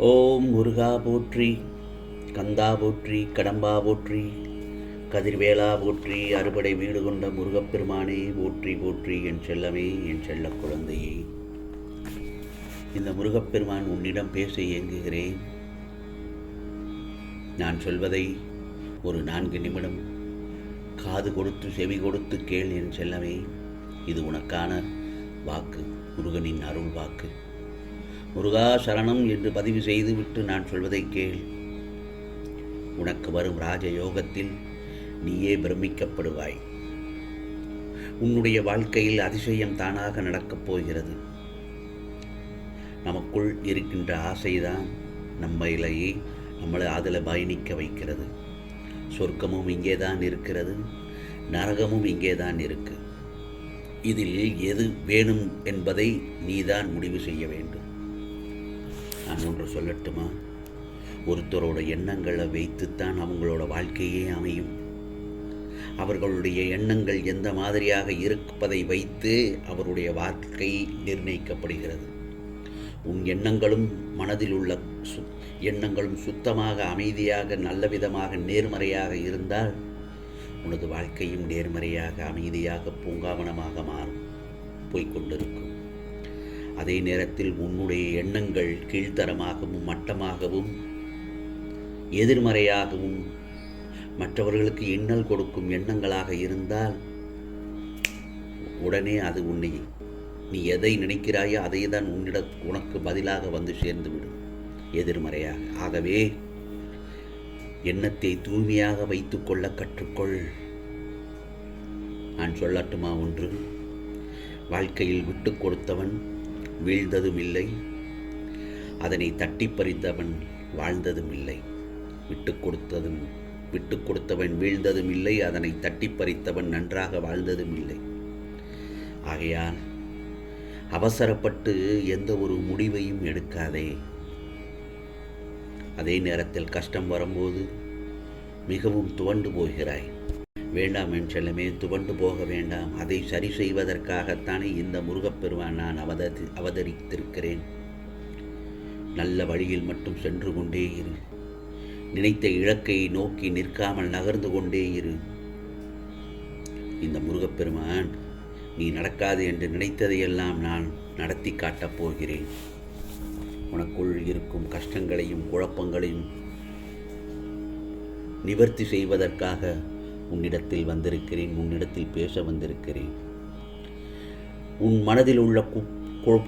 ஓம் முருகா போற்றி, கந்தா போற்றி, கடம்பா போற்றி, கதிர்வேலா போற்றி, அறுபடை வீடு கொண்ட முருகப்பெருமானே போற்றி போற்றி. என் செல்லமே, என் செல்ல குழந்தையே, இந்த முருகப்பெருமான் உன்னிடம் பேச இயங்குகிறேன். நான் சொல்வதை ஒரு 4 நிமிடம் காது கொடுத்து செவி கொடுத்து கேள் என் செல்லமே. இது உனக்கான வாக்கு, முருகனின் அருள் வாக்கு. முருகா சரணம் என்று பதிவு செய்துவிட்டு நான் சொல்வதை கேள். உனக்கு வரும் ராஜயோகத்தில் நீயே பிரமிக்கப்படுவாய். உன்னுடைய வாழ்க்கையில் அதிசயம் தானாக நடக்கப் போகிறது. நமக்குள் இருக்கின்ற ஆசைதான் நம்மளை அதில் பயணிக்க வைக்கிறது. சொர்க்கமும் இங்கே தான் இருக்கிறது, நரகமும் இங்கே தான் இருக்கு. இதில் எது வேணும் என்பதை நீதான் முடிவு செய்ய வேண்டும். நான் ஒன்று சொல்லட்டுமா? ஒருத்தரோட எண்ணங்களை வைத்துத்தான் அவங்களோட வாழ்க்கையே அமையும். அவர்களுடைய எண்ணங்கள் எந்த மாதிரியாக இருப்பதை வைத்து அவருடைய வாழ்க்கை நிர்ணயிக்கப்படுகிறது. உன் எண்ணங்களும் மனதில் உள்ள எண்ணங்களும் சுத்தமாக, அமைதியாக, நல்ல விதமாக, நேர்மறையாக இருந்தால் உனது வாழ்க்கையும் நேர்மறையாக, அமைதியாக, பூங்காவனமாக போய்கொண்டிருக்கும். அதே நேரத்தில் உன்னுடைய எண்ணங்கள் கீழ்த்தரமாகவும் மட்டமாகவும் எதிர்மறையாகவும் மற்றவர்களுக்கு இன்னல் கொடுக்கும் எண்ணங்களாக இருந்தால் உடனே அது நீ எதை நினைக்கிறாயோ அதை தான் உனக்கு பதிலாக வந்து சேர்ந்துவிடும், எதிர்மறையாக. ஆகவே எண்ணத்தை தூய்மையாக வைத்துக்கொள்ள கற்றுக்கொள். நான் சொல்லட்டுமா ஒன்று? வாழ்க்கையில் விட்டு கொடுத்தவன் வீழ்ந்ததும் இல்லை, அதனை தட்டி பறித்தவன் வாழ்ந்ததும் இல்லை. விட்டு கொடுத்தவன் வீழ்ந்ததும் இல்லை, அதனை தட்டி பறித்தவன் நன்றாக வாழ்ந்ததும் இல்லை. ஆகையால் அவசரப்பட்டு எந்த ஒரு முடிவையும் எடுக்காதே. அதே நேரத்தில் கஷ்டம் வரும்போது மிகவும் துவண்டு போகிறாய். வேண்டாம் என் செல்லமே, துவண்டு போக வேண்டாம். அதை சரி செய்வதற்காகத்தானே இந்த முருகப்பெருமான் நான் அவதரித்திருக்கிறேன். நல்ல வழியில் மட்டும் சென்று கொண்டே இரு. நினைத்த இலக்கை நோக்கி நிற்காமல் நகர்ந்து கொண்டே இரு. இந்த முருகப்பெருமான் நீ நடக்காது என்று நினைத்ததையெல்லாம் நான் நடத்தி காட்டப் போகிறேன். உனக்குள் இருக்கும் கஷ்டங்களையும் குழப்பங்களையும் நிவர்த்தி செய்வதற்காக உன்னிடத்தில் வந்திருக்கிறேன், உன்னிடத்தில் பேச வந்திருக்கிறேன். உன் மனதில் உள்ள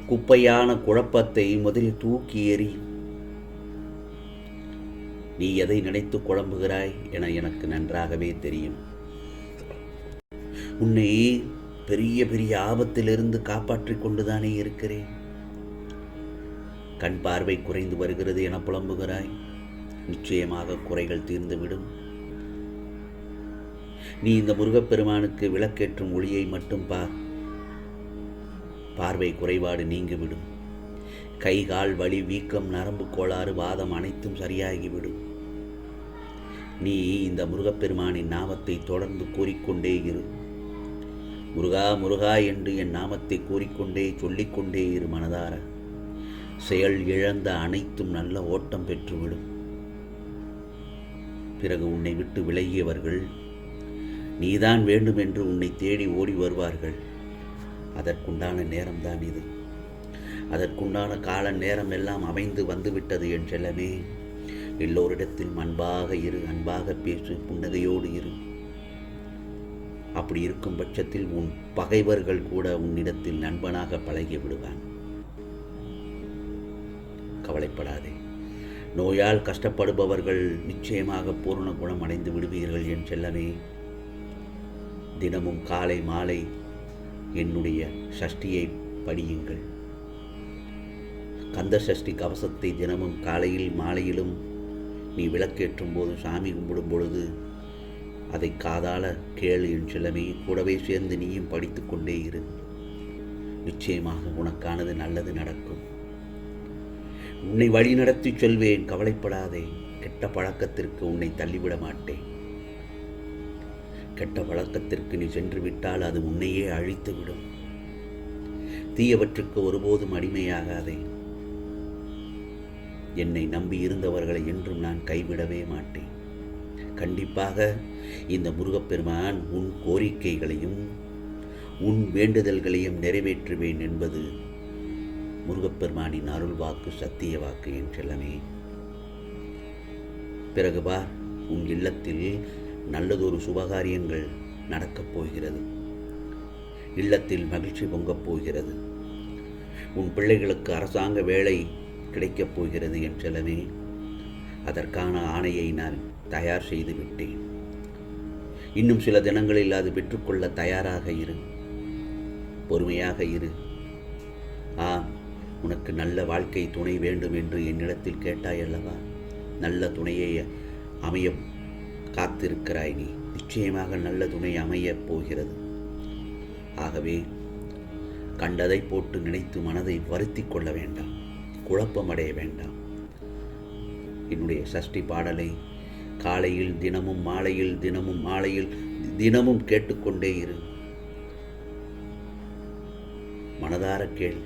குப்பையான குழப்பத்தை முதலில் தூக்கி எறி. நீ எதை நினைத்து குழம்புகிறாய் என எனக்கு நன்றாகவே தெரியும். உன்னை பெரிய பெரிய ஆபத்திலிருந்து காப்பாற்றிக் கொண்டுதானே இருக்கிறேன். கண் பார்வை குறைந்து வருகிறது என புலம்புகிறாய். நிச்சயமாக குறைகள் தீர்ந்துவிடும். நீ இந்த முருகப்பெருமானுக்கு விளக்கேற்றும் ஒளியை மட்டும் பார். பார்வை குறைபாடு நீங்கிவிடும். கை கால் வலி, வீக்கம், நரம்பு கோளாறு, வாதம் அனைத்தும் சரியாகிவிடும். நீ இந்த முருகப்பெருமானின் நாமத்தை தொடர்ந்து கூறிக்கொண்டே இரு. முருகா முருகா என்று என் நாமத்தை கூறிக்கொண்டே சொல்லிக்கொண்டே இரு மனதார. செயல் இழந்த அனைத்தும் நல்ல ஓட்டம் பெற்றுவிடும். பிறகு உன்னை விட்டு விலகியவர்கள் நீதான் வேண்டும் என்று உன்னை தேடி ஓடி வருவார்கள். அதற்குண்டான நேரம்தான் இது. அதற்குண்டான கால நேரம் எல்லாம் அமைந்து வந்துவிட்டது என் செல்லமே. எல்லோரிடத்திலும் அன்பாக இரு, அன்பாக பேசு, புன்னகையோடு இரு. அப்படி இருக்கும் பட்சத்தில் உன் பகைவர்கள் கூட உன்னிடத்தில் நண்பனாக பழகி விடுவான். கவலைப்படாதே. நோயால் கஷ்டப்படுபவர்கள் நிச்சயமாக பூர்ண குணம் அடைந்து விடுவீர்கள் என் செல்லமே. தினமும் காலை மாலை என்னுடைய சஷ்டியை படியுங்கள். கந்த சஷ்டி கவசத்தை தினமும் காலையில் மாலையிலும் நீ விளக்கேற்றும் போது, சாமி கும்பிடும் பொழுது அதை காதால கேளு என் செல்லமே. கூடவே சேர்ந்து நீயும் படித்து கொண்டே இரு. நிச்சயமாக உனக்கானது நல்லது நடக்கும். உன்னை வழி நடத்தி சொல்வேன், கவலைப்படாதே. கெட்ட பழக்கத்திற்கு உன்னை தள்ளிவிட மாட்டேன். கெட்ட பழக்கத்திற்கு நீ சென்று விட்டால் அது உன்னையே அழித்துவிடும். தீயவற்றுக்கு ஒருபோதும் அடிமையாகாதே. என்னை நம்பி இருந்தவர்களை என்றும் நான் கைவிடவே மாட்டேன். கண்டிப்பாக இந்த முருகப்பெருமான் உன் கோரிக்கைகளையும் உன் வேண்டுதல்களையும் நிறைவேற்றுவேன் என்பது முருகப்பெருமானின் அருள் வாக்கு, சத்திய வாக்கு என் செல்லமே. பிறகு பார், உன் இல்லத்தில் நல்லதொரு சுபகாரியங்கள் நடக்கப் போகிறது. இல்லத்தில் மகிழ்ச்சி பொங்கப் போகிறது. உன் பிள்ளைகளுக்கு அரசாங்க வேலை கிடைக்கப் போகிறது என் செல்லமே. அதற்கான ஆணையை நான் தயார் செய்து விட்டேன். இன்னும் சில தினங்களில் அது பெற்றுக்கொள்ள தயாராக இரு, பொறுமையாக இரு. உனக்கு நல்ல வாழ்க்கை துணை வேண்டும் என்று என்னிடத்தில் கேட்டாய் அல்லவா? நல்ல துணையை அமைய காத்திருக்கிறாய் நீ. நிச்சயமாக நல்ல துணை அமையப் போகிறது. ஆகவே கண்டதை போட்டு நினைத்து மனதை வருத்தி கொள்ள வேண்டாம், குழப்பமடைய வேண்டாம். என்னுடைய சஷ்டி பாடலை காலையில் தினமும், மாலையில் தினமும், மாலையில் தினமும் கேட்டுக்கொண்டே இரு. மனதார கேள்.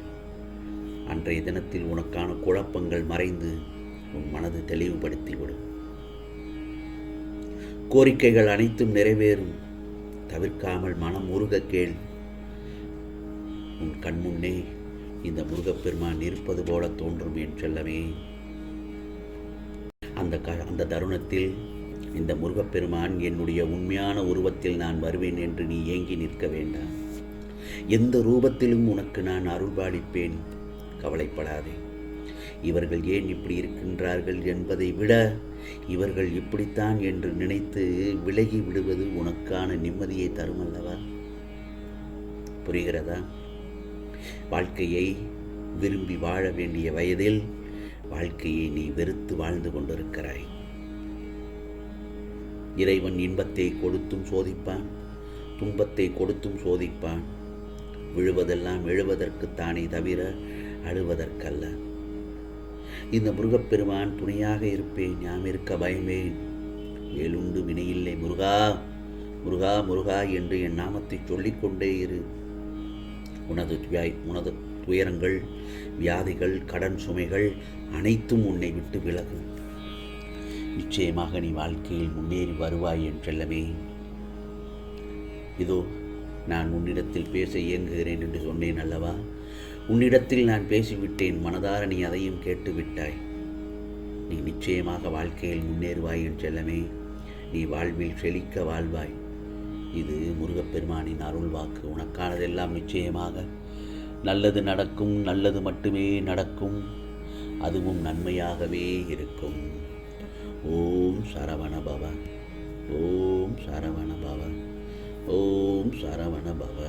அன்றைய தினத்தில் உனக்கான குழப்பங்கள் மறைந்து உன் மனது தெளிவுபடுத்திவிடும். கோரிக்கைகள் அனைத்தும் நிறைவேறும். தவிர்க்காமல் மனம் உருக கேள். உன் கண்முன்னே இந்த முருகப்பெருமான் இருப்பது போல தோன்றும் என் செல்லமே. அந்த தருணத்தில் இந்த முருகப்பெருமான் என்னுடைய உண்மையான உருவத்தில் நான் வருவேன் என்று நீ ஏங்கி நிற்க வேண்டாம். எந்த ரூபத்திலும் உனக்கு நான் அருள்பாலிப்பேன், கவலைப்படாதே. இவர்கள் ஏன் இப்படி இருக்கின்றார்கள் என்பதை விட இவர்கள் இப்படித்தான் என்று நினைத்து விலகி விடுவது உனக்கான நிம்மதியை தரும் அல்லவா? புரிகிறதா? வாழ்க்கையை விரும்பி வாழ வேண்டிய வயதில் வாழ்க்கையை நீ வெறுத்து வாழ்ந்து கொண்டிருக்கிறாய். இறைவன் இன்பத்தை கொடுத்தும் சோதிப்பான், துன்பத்தை கொடுத்தும் சோதிப்பான். விழுவதெல்லாம் எழுவதற்குத்தானே தவிர அழுவதற்கல்ல. இந்த முருகப்பெருமான் துணையாக இருப்பேன், ஞாபகம் இருக்க பயமேன். வேலுண்டு வினையில்லை முருகா, முருகா, முருகா என்று என் நாமத்தை சொல்லிக்கொண்டே இரு. உனது துயரங்கள், வியாதிகள், கடன் சுமைகள் அனைத்தும் உன்னை விட்டு விலகும். நிச்சயமாக நீ வாழ்க்கையில் முன்னேறி வருவாய் என் செல்லமே. இதோ நான் உன்னிடத்தில் பேச இயங்குகிறேன் என்று சொன்னேன் அல்லவா? உன்னிடத்தில் நான் பேசிவிட்டேன். மனதார நீ அதையும் கேட்டு விட்டாய். நீ நிச்சயமாக வாழ்க்கையில் முன்னேறுவாய் என் செல்லமே. நீ வாழ்வில் செழிக்க வாழ்வாய். இது முருகப்பெருமானின் அருள் வாக்கு. உனக்கானதெல்லாம் நிச்சயமாக நல்லது நடக்கும், நல்லது மட்டுமே நடக்கும். அதுவும் நன்மையாகவே இருக்கும். ஓம் சரவண பவ, ஓம் சரவண பவ, ஓம் சரவண பவ.